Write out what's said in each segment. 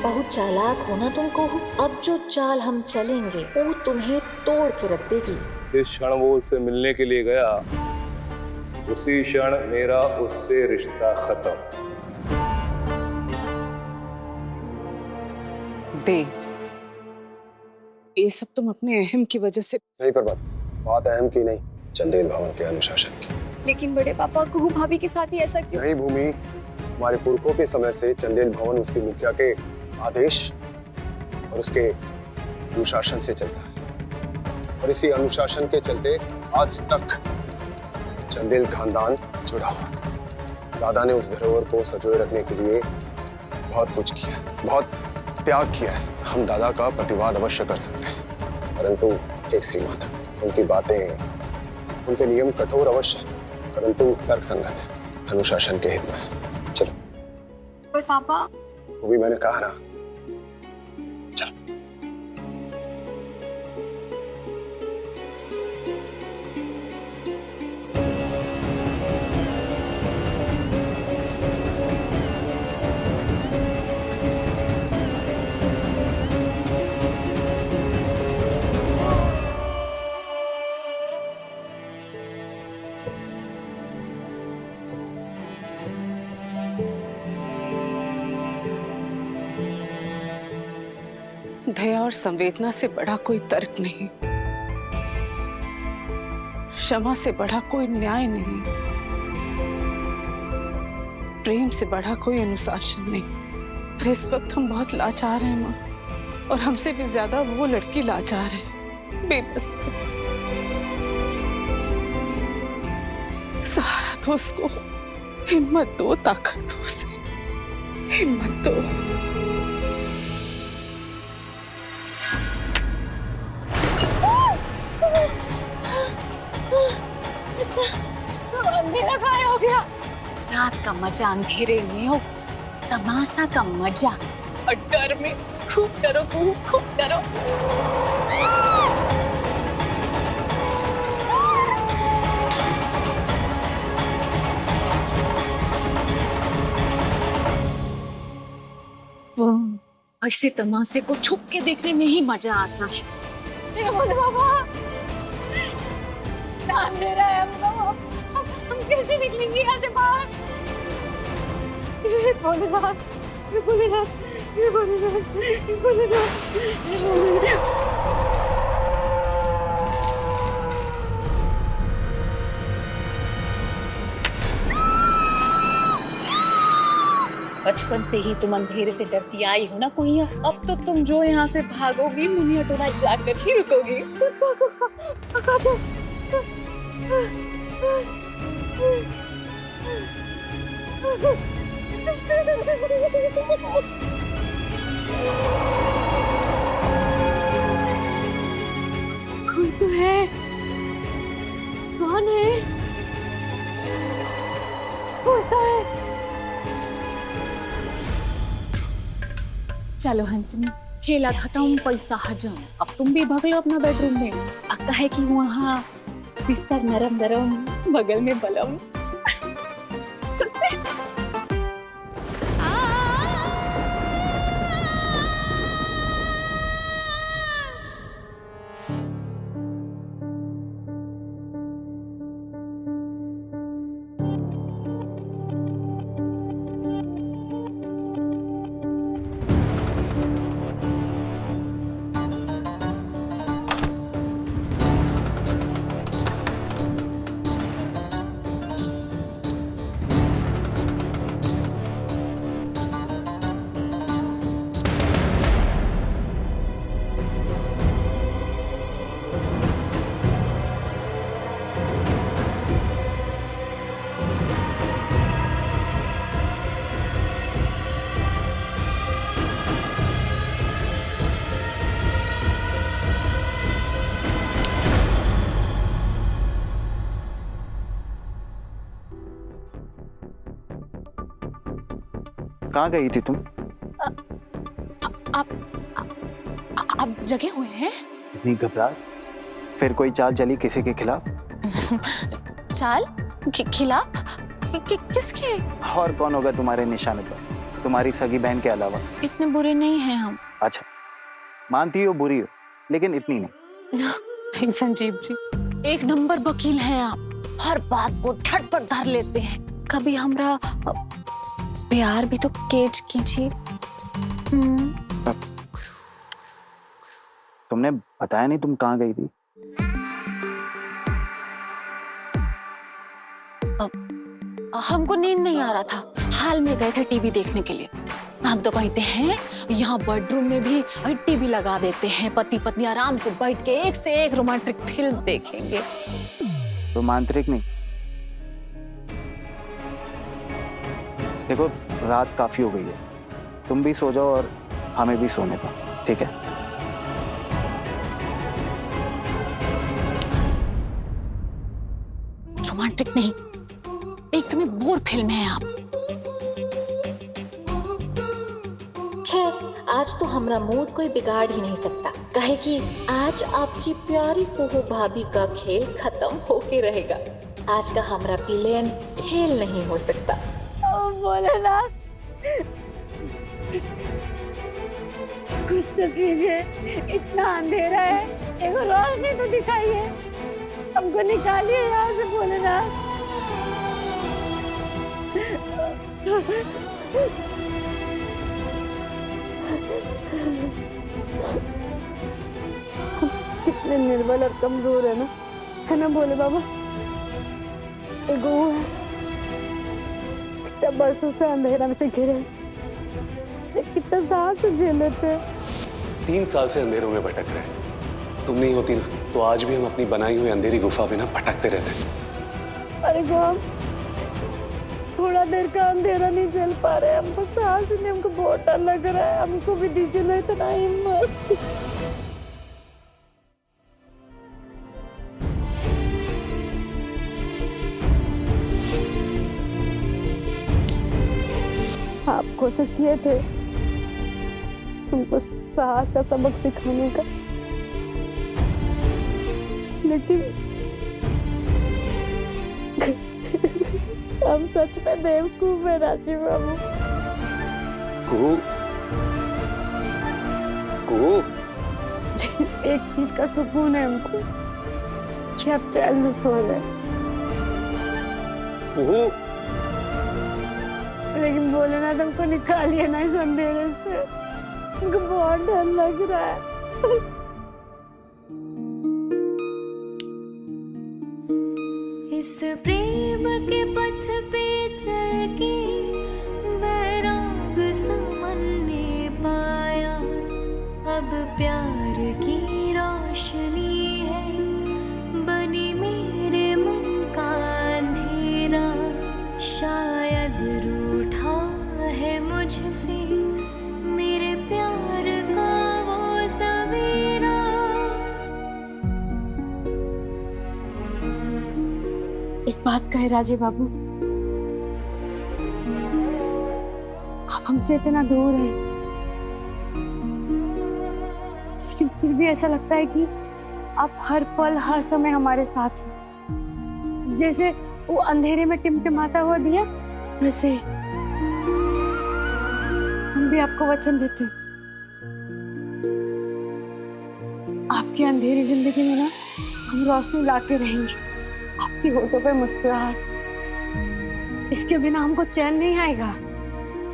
बहुत चालाक हो ना तुम कोहू। अब जो चाल हम चलेंगे वो तुम्हें तोड़ के रख देगी। जिस क्षण वो उससे मिलने के लिए गया, उसी क्षण मेरा उससे रिश्ता खत्म। देव, ये सब तुम अपने अहम की वजह से। नहीं पर बात अहम की नहीं, चंदेल भवन के अनुशासन की। लेकिन बड़े पापा कुहू भाभी के साथ ही ऐसा क्यों? नहीं भूमि, हमारे पुरखों के समय से चंदेल भवन उसके मुखिया के आदेश और उसके अनुशासन से चलता है, और इसी अनुशासन के चलते आज तक चंदेल खानदान जुड़ा हुआ। दादा ने उस धरोहर को संजोए रखने के लिए बहुत कुछ किया, बहुत त्याग किया है। हम दादा का प्रतिवाद अवश्य कर सकते हैं, परंतु एक सीमा तक। उनकी बातें, उनके नियम कठोर अवश्य है, परंतु तर्क संगत है, अनुशासन के हित में है। चलो। पर पापा, वो भी मैंने कहा ना, चलो। दया और संवेदना से बड़ा कोई तर्क नहीं, क्षमा से बड़ा कोई न्याय नहीं, प्रेम से बड़ा कोई अनुशासन नहीं। पर इस वक्त हम बहुत लाचार हैं माँ, और हमसे भी ज्यादा वो लड़की लाचार है, बेबस है। सहारा दो उसको, हिम्मत दो, ताकत दो उसे, हिम्मत दो। अंधेरा गायब हो गया। रात का मजा अंधेरे में हो, तमाशा का मजा, और डर में खूब डरो, खूब डरो। ऐसे तमाशे को छुप के देखने में ही मजा आता है। बाबा, अंधेरा है, हम कैसे निकलेंगे यहाँ से बाहर? भोलेनाथ, भोलेनाथ, भोलेनाथ, भोलेनाथ। बचपन से ही तुम अंधेरे से डरती आई हो ना कुइया, अब तो तुम जो यहाँ से भागोगी मुनिया टोला जाकर ही रुकोगी। कोई तो है, कौन है? कोई तो है। चलो हंसनी, खेला खत्म, पैसा हजम। अब तुम भी भाग लो अपना बेडरूम में। अक्का है कि वहाँ बिस्तर नरम नरम, बगल में बलम। चलते। कहाँ गई थी तुम? आप जगे हुए हैं? इतनी घबराहट? फिर कोई चाल चली किसी के खिलाफ? चाल? खिलाफ? किसके? और कौन होगा तुम्हारे निशाने पर? तुम्हारी सगी बहन के अलावा। इतने बुरे नहीं हैं हम। अच्छा, मानती हो बुरी हो, लेकिन इतनी नहीं। नहीं संजीव जी, एक नंबर वकील हैं आप। हर बात को ठट पर धर लेते हैं। कभी हमरा प्यार भी तो केज कीजिए। तुमने बताया नहीं तुम कहाँ गई थी? हमको नींद नहीं आ रहा था, हाल में गए थे टीवी देखने के लिए। हम तो कहते हैं यहाँ बेडरूम में भी टीवी लगा देते हैं, पति पत्नी आराम से बैठ के एक से एक रोमांटिक फिल्म देखेंगे। रोमांटिक नहीं, देखो रात काफी हो गई है, तुम भी सो जाओ और हमें भी सोने दो, ठीक है? रोमांटिक नहीं, एक तुम्हें बोर फिल्म है आप। खैर, आज तो हमरा मूड कोई बिगाड़ ही नहीं सकता, कहे कि आज आपकी प्यारी कुहू भाभी का खेल खत्म होके रहेगा। आज का हमरा प्लान खेल नहीं हो सकता। बोले ना, कुछ तो कीजिए, इतना अंधेरा है, एक रोशनी तो दिखाइए, हमको निकालिए यहाँ से। बोले ना, कितने निर्बल और कमजोर है ना भोले बाबा। एगो वो है, कितना बरसों से अंधेरा में से घिरे, कितना सांस झेल लेते हैं। 3 साल से अंधेरों में भटक रहे थे। तुम नहीं होती ना तो आज भी हम अपनी बनाई हुई अंधेरी गुफा में ना भटकते रहते। अरे हम थोड़ा देर का अंधेरा नहीं झेल पा रहे, हमको सांस नहीं, हमको बहुत डर लग रहा है, हमको भी दीजिए ना इतना हिम्मत। आप कोशिश किए थे उनको साहस का सबक सिखाने का, लेकिन हम सच में बेवकूफ है राजीव बाबू। कुहू, कुहू, एक चीज का सुकून है हमको कि आप चैन से सो रहे हैं, कुहू। लेकिन बोले ना तुमको निकालिए ना इस अंधेरे से, हमको बहुत डर लग रहा है। इस प्रेम के पथ पे चल के बैराग समन ने पाया, अब प्यार की रोशनी है बनी मेरे मन का अंधेरा। शायद रूठा है मुझसे मेरे प्यार का वो सवेरा। एक बात कहे राजीव बाबू, आप हमसे इतना दूर हैं, लेकिन फिर भी ऐसा लगता है कि आप हर पल हर समय हमारे साथ हैं। जैसे वो अंधेरे में टिमटिमाता हुआ दिया, वैसे हम भी आपको वचन देते हैं, आपकी अंधेरी जिंदगी में ना हम रोशनी लाते रहेंगे। आपकी होठों पे मुस्कुराहट, इसके बिना हमको चैन नहीं आएगा।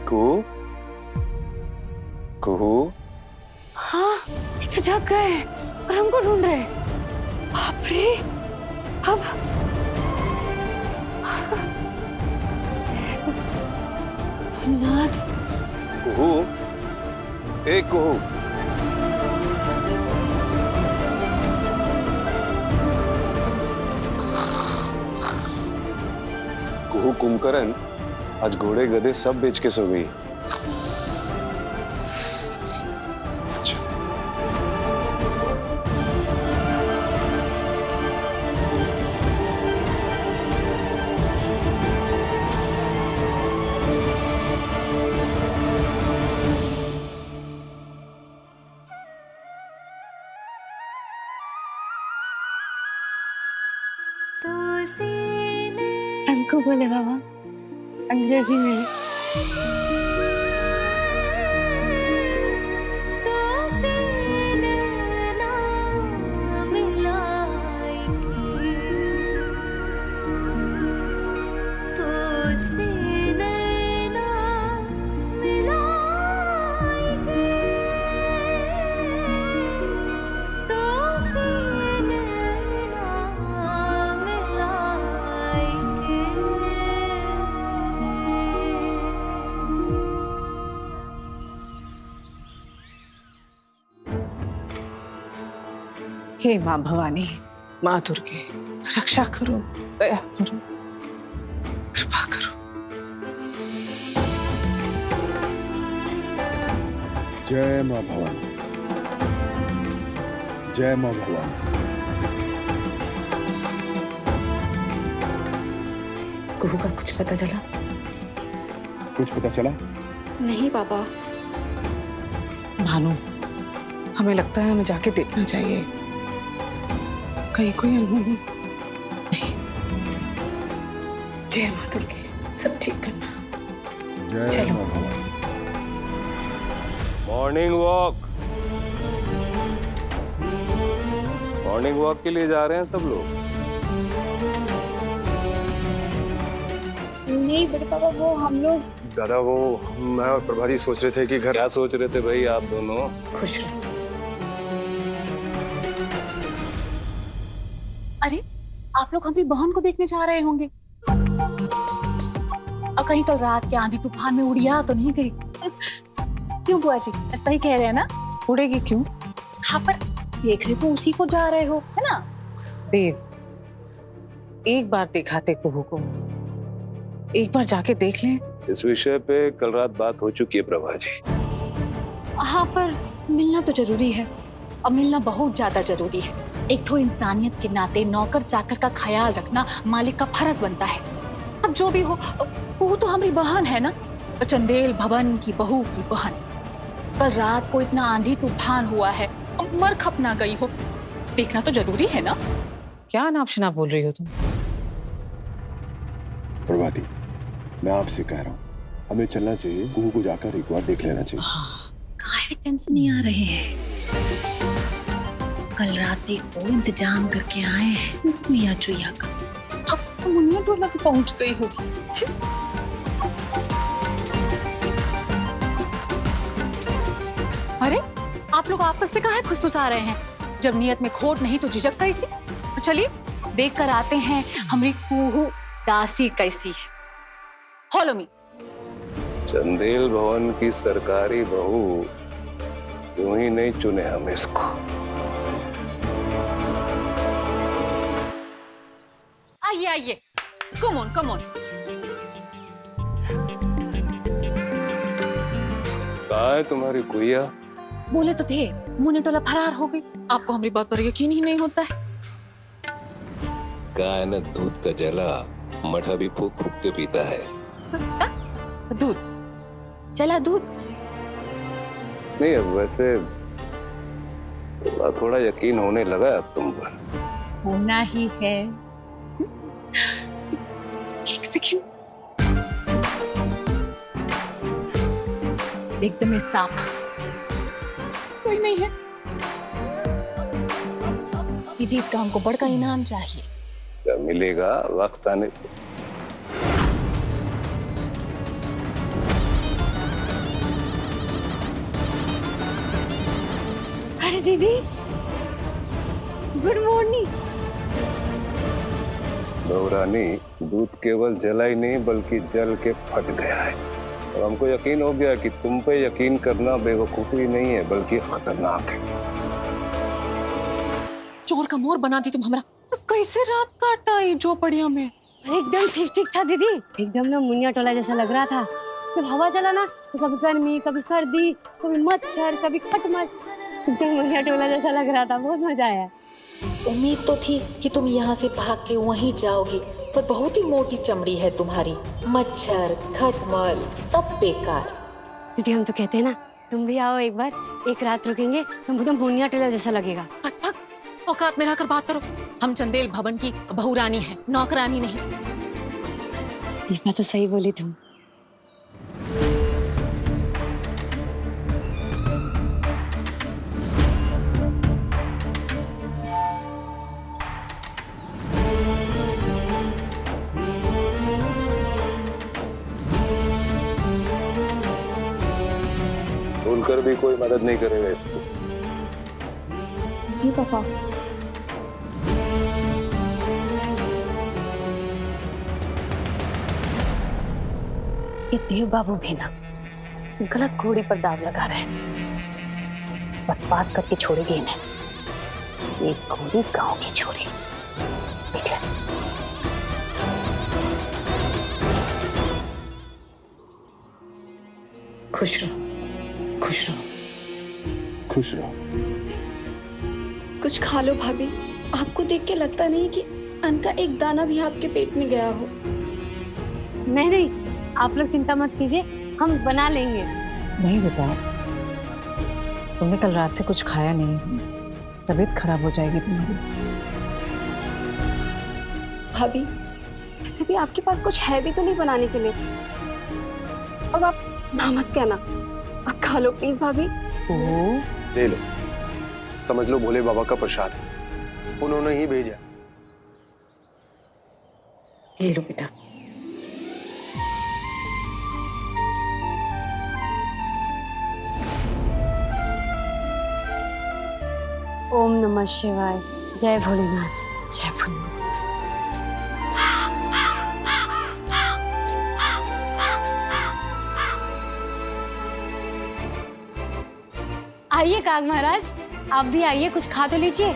कुहू, कुहू। हाँ, ये तो जग गए हैं और हमको ढूंढ रहे हैं। बाप रे, अब नाथ। कुहू, ए कुहू। कुहू कुंभकर्ण आज घोड़े गधे सब बेच के सो गई। अच्छा। तो सीने हमको बोले बाबा अंग्रेजी में। हे माँ भवानी, माँ दुर्गे, रक्षा करो, दया करो, कृपा करो। जय माँ भवानी, जय माँ भवानी। कुहू का कुछ पता चला? कुछ पता चला? नहीं पापा। भानु, हमें लगता है हमें जाके देखना चाहिए, कहीं कोई अनहोनी नहीं। जय माँ दुर्गे, सब ठीक करना। जय माँ Bhavani. Morning walk, morning walk के लिए जा रहे हैं सब लोग। नहीं बड़े पापा, वो हम लोग दादा, वो मैं और प्रभाती सोच रहे थे कि घर। क्या सोच रहे थे भाई आप दोनों? खुश रहो। अरे आप लोग हमारी बहन को देखने जा रहे होंगे, और कहीं कल रात के आंधी तूफान में उड़िया तो नहीं गई? क्यों बुआ जी, सही कह रहे हैं ना? उड़ेगी क्यों? हाँ पर देख रहे तो उसी को जा रहे हो, है ना? देव, एक बार दिखाते कुहू को, एक बार जाके देख लें। इस विषय पे कल रात बात हो चुकी है प्रभा जी। हाँ पर मिलना तो जरूरी है, और मिलना बहुत ज्यादा जरूरी है। एक ठो इंसानियत के नाते नौकर चाकर का ख्याल रखना मालिक का फर्ज बनता है। अब जो भी हो, कुहू तो हमारी बहन है ना, चंदेल भवन की बहू की बहन। कल रात को इतना आंधी तूफान हुआ है, मर खप ना गई हो, देखना तो जरूरी है ना? क्या नाप शनाप बोल रही हो तुम? प्रभाती, मैं आपसे कह रहा हूँ, हमें चलना चाहिए, कुहू को जाकर एक बार देख लेना चाहिए। काहे टेंशन नहीं आ रहे हैं? कल रात को इंतजाम करके आए हैं उसको या चुया का। अब तो मुनिया टोला भी पहुंच गई होगी। अरे आप लोग आपस में काहे खुसफुसा रहे हैं? जब नियत में खोट नहीं तो झिझक कैसी? चलिए देख कर आते हैं हमारी कुहू दासी कैसी है। Follow me. चंदेल भवन की सरकारी बहू यूं ही नहीं चुने हम इसको। आइए आइए, कम ऑन कम ऑन। कहाँ है तुम्हारी कुइया? बोले तो थे मुन्ने टोला फरार हो गई। आपको हमारी बात पर यकीन ही नहीं होता है। कहा है ना, दूध का जला मठा भी फूक फूक के पीता है। दूध चला दूध? नहीं, अब वैसे थोड़ा थोड़ा यकीन होने लगा अब तुम पर। होना ही है। एक सेकंड, एकदम साफ, कोई नहीं है। ये जीत का हमको बड़का इनाम चाहिए। क्या मिलेगा वक्त आने? अरे दीदी, गुड मॉर्निंग। बहुरानी, दूध केवल जला ही नहीं बल्कि जल के फट गया है, और हमको यकीन हो गया कि तुम पे यकीन करना बेवकूफी नहीं है बल्कि खतरनाक है। चोर का मोर बना दी तुम हमरा। कैसे रात काटा ये झोपड़िया में? एकदम ठीक ठीक था दीदी, एकदम ना मुनिया टोला जैसा लग रहा था। जब हवा चला ना तो कभी गर्मी, कभी सर्दी, कभी मच्छर, कभी खटमल, एकदम मुनिया टोला जैसा लग रहा था। बहुत मजा आया। उम्मीद तो थी कि तुम यहाँ से भाग के वहीं जाओगी, पर बहुत ही मोटी चमड़ी है तुम्हारी। मच्छर, खटमल सब बेकार। दीदी हम तो कहते हैं ना, तुम भी आओ एक बार, एक रात रुकेंगे, तुमको तो मुनिया टोला जैसा लगेगा। औकात में रहकर बात करो। हम चंदेल भवन की बहुरानी हैं, नौकरानी नहीं। ये बात तो सही बोली तुम। भूलकर भी कोई मदद नहीं करेगा इसकी। जी पापा। ये देव बाबू भी ना गलत घोड़ी पर दाव लगा रहे हैं। बात करके छोड़ेगी इन्हें। ये पूरी गांव की छोरी देख ले। खुश रहो, खुश रहो। खुश रहो। कुछ खा लो भाभी। आपको देख के लगता नहीं कि अन्न का एक दाना भी आपके पेट में गया हो। नहीं नहीं, आप लोग चिंता मत कीजिए, हम बना लेंगे। नहीं बेटा, तुमने कल रात से कुछ खाया नहीं, तबीयत खराब हो जाएगी तुम्हारी। भाभी, वैसे भी आपके पास कुछ है भी तो नहीं बनाने के लिए। अब आप ना मत कहना, आप खा लो प्लीज भाभी। ले लो, समझ लो भोले बाबा का प्रसाद है, उन्होंने ही भेजा। ये लो बेटा। ओम नमः शिवाय। जय भोलेनाथ। जय भोलेनाथ। आइए काग महाराज, आप भी आइए, कुछ खा तो लीजिए।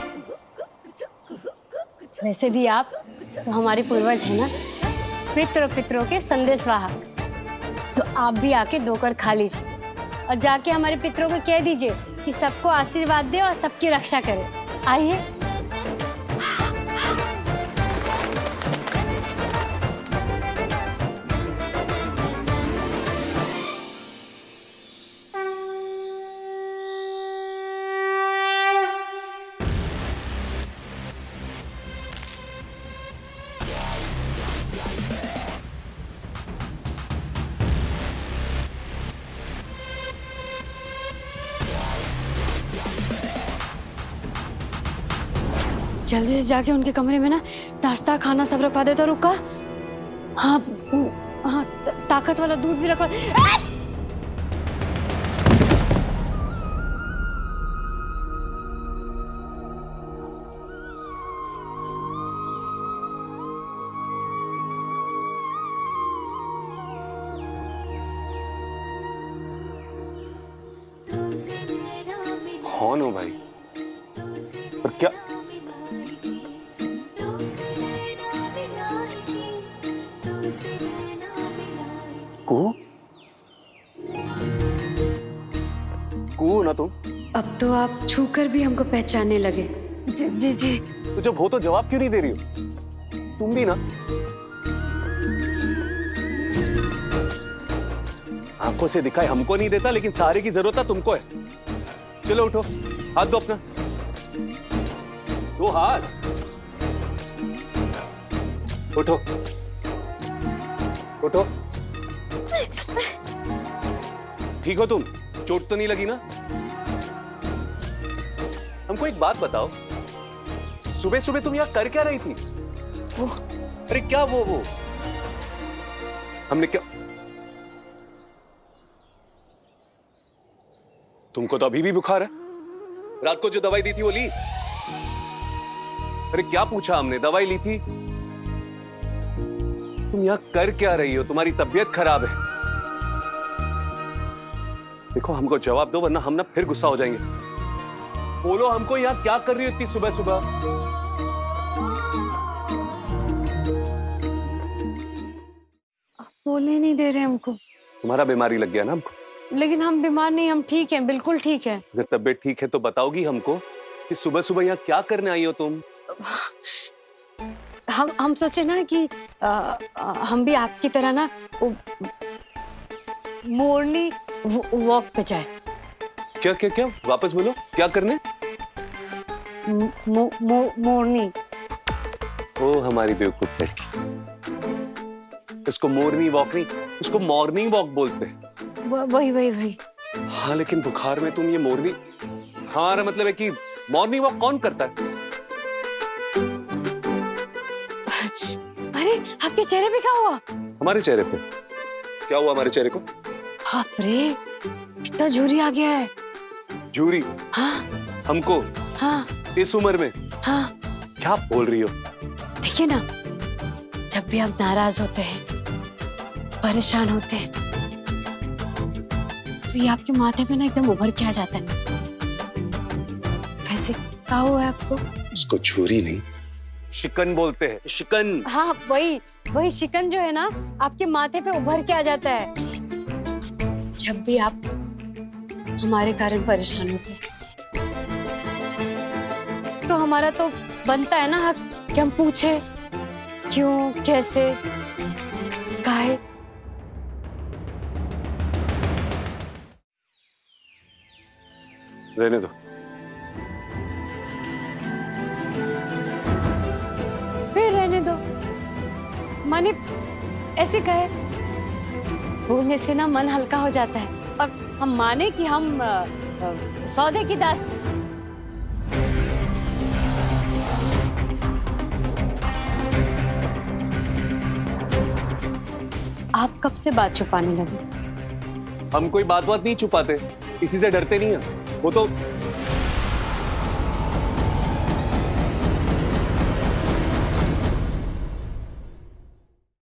वैसे भी आप तो हमारे पूर्वज हैं ना, पितरों पितरों के संदेशवाहक, तो आप भी आके दोकर खा लीजिए और जाके हमारे पितरों को कह दीजिए कि सबको आशीर्वाद दे और सबकी रक्षा करे। आइए। जल्दी से जाके उनके कमरे में ना नाश्ता खाना सब रखवा दे। तो रुका। हाँ हाँ, ताकत वाला दूध भी रखवा। कौन हो भाई? पर क्या कू ना तुम? अब तो आप छूकर भी हमको पहचानने लगे। जी जी जी। तो जब हो तो जवाब क्यों नहीं दे रही हो? तुम भी ना। आंखों से दिखाई हमको नहीं देता, लेकिन सारे की जरूरत है तुमको है। चलो उठो, हाथ दो अपना, दो हाथ, उठो उठो। ठीक हो तुम? चोट तो नहीं लगी ना? हमको एक बात बताओ, सुबह सुबह तुम यहाँ कर क्या रही थी? वो अरे क्या वो हमने क्या? तुमको तो अभी भी बुखार है? रात को जो दवाई दी थी वो ली? अरे क्या पूछा हमने, दवाई ली थी? तुम यहाँ कर क्या रही हो? तुम्हारी तबीयत खराब है। देखो हमको जवाब दो, वरना हम ना फिर गुस्सा हो जाएंगे। बोलो हमको, यहाँ क्या कर रही हो इतनी सुबह सुबह? बोलने नहीं दे रहे हमको। तुम्हारा बीमारी लग गया ना हमको? लेकिन हम बीमार नहीं, हम ठीक हैं, बिल्कुल ठीक है। अगर तबीयत ठीक है तो बताओगी हमको कि सुबह सुबह यहाँ क्या करने आई हो तुम? हम सोचे ना कि हम भी आपकी तरह ना मॉर्निंग वॉक पे जाए। क्या क्या क्या? वापस बोलो, क्या करने? मॉर्निंग। ओ हमारी बेवकूफ लड़की, उसको मॉर्निंग वॉक नहीं, उसको मॉर्निंग वॉक बोलते हैं। वही। हाँ लेकिन बुखार में तुम ये मॉर्निंग, हमारा मतलब है कि मॉर्निंग वॉक कौन करता है? अरे आपके चेहरे पे क्या हुआ? हमारे चेहरे पे क्या हुआ? हमारे चेहरे को? बाप रे, कितना झुर्री आ गया है। झुर्री? हाँ हमको? हाँ। इस उम्र में? हाँ। क्या बोल रही हो? देखिए ना, जब भी हम नाराज होते हैं, परेशान होते हैं, तो ये आपके माथे पे ना एकदम उभर के आ जाता है। वैसे क्या हुआ है आपको? उसको छुरी नहीं, शिकन बोलते हैं, शिकन। हाँ वही शिकन जो है ना आपके माथे पे उभर के आ जाता है जब भी आप हमारे कारण परेशान होते हैं। तो हमारा तो बनता है ना हक कि हम पूछे क्यों, कैसे, काहे। रहने दो। फिर रहने दो, माने ऐसे कहे बोलने से ना मन हल्का हो जाता है और हम माने कि हम सौदे की दास। आप कब से बात छुपाने लगे? हम कोई बात नहीं छुपाते, किसी से डरते नहीं है। वो तो